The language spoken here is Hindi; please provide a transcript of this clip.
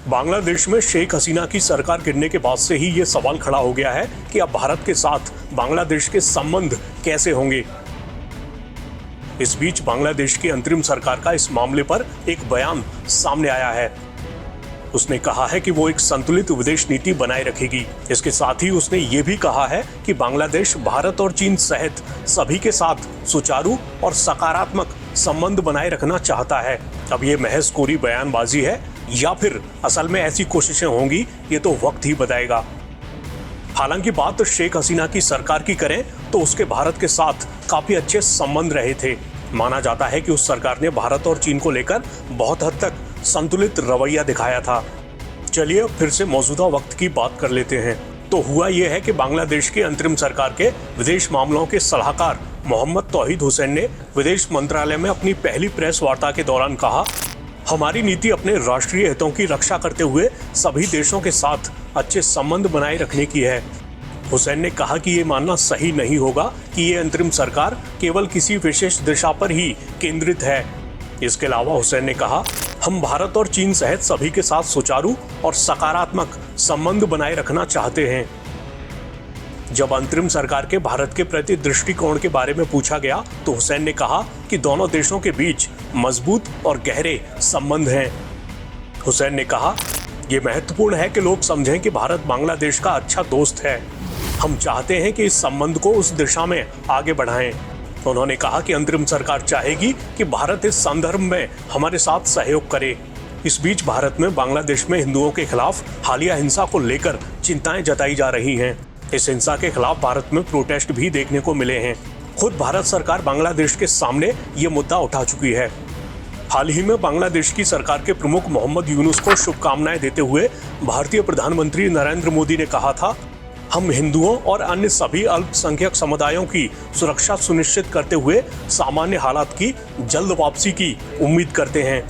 बांग्लादेश में शेख हसीना की सरकार गिरने के बाद से ही ये सवाल खड़ा हो गया है कि अब भारत के साथ बांग्लादेश के संबंध कैसे होंगे। इस बीच बांग्लादेश की अंतरिम सरकार का इस मामले पर एक बयान सामने आया है। उसने कहा है कि वो एक संतुलित विदेश नीति बनाए रखेगी। इसके साथ ही उसने ये भी कहा है कि बांग्लादेश भारत और चीन सहित सभी के साथ सुचारू और सकारात्मक संबंध बनाए रखना चाहता है। अब ये महज कोरी बयानबाजी है या फिर असल में ऐसी कोशिशें होंगी, ये तो वक्त ही बताएगा। हालांकि बात शेख हसीना की सरकार की करें तो उसके भारत के साथ काफी अच्छे संबंध रहे थे। माना जाता है कि उस सरकार ने भारत और चीन को लेकर बहुत हद तक संतुलित रवैया दिखाया था। चलिए फिर से मौजूदा वक्त की बात कर लेते हैं। तो हुआ यह है कि बांग्लादेश की अंतरिम सरकार के विदेश मामलों के सलाहकार मोहम्मद तौहीद हुसैन ने विदेश मंत्रालय में अपनी पहली प्रेस वार्ता के दौरान कहा, हमारी नीति अपने राष्ट्रीय हितों की रक्षा करते हुए सभी देशों के साथ अच्छे संबंध बनाए रखने की है। हुसैन ने कहा कि ये मानना सही नहीं होगा कि ये अंतरिम सरकार केवल किसी विशेष दिशा पर ही केंद्रित है। इसके अलावा हुसैन ने कहा, हम भारत और चीन सहित सभी के साथ सुचारू और सकारात्मक संबंध बनाए रखना चाहते हैं। जब अंतरिम सरकार के भारत के प्रति दृष्टिकोण के बारे में पूछा गया तो हुसैन ने कहा कि दोनों देशों के बीच मजबूत और गहरे संबंध हैं। हुसैन ने कहा, ये महत्वपूर्ण है कि लोग समझें कि भारत बांग्लादेश का अच्छा दोस्त है। हम चाहते हैं कि इस संबंध को उस दिशा में आगे बढ़ाएं। उन्होंने कहा कि अंतरिम सरकार चाहेगी कि भारत इस संदर्भ में हमारे साथ सहयोग करे। इस बीच भारत में बांग्लादेश में हिंदुओं के खिलाफ हालिया हिंसा को लेकर चिंताएं जताई जा रही हैं। इस हिंसा के खिलाफ भारत में प्रोटेस्ट भी देखने को मिले हैं। खुद भारत सरकार बांग्लादेश के सामने ये मुद्दा उठा चुकी है। हाल ही में बांग्लादेश की सरकार के प्रमुख मोहम्मद यूनुस को शुभकामनाएं देते हुए भारतीय प्रधानमंत्री नरेंद्र मोदी ने कहा था, हम हिंदुओं और अन्य सभी अल्पसंख्यक समुदायों की सुरक्षा सुनिश्चित करते हुए सामान्य हालात की जल्द वापसी की उम्मीद करते हैं।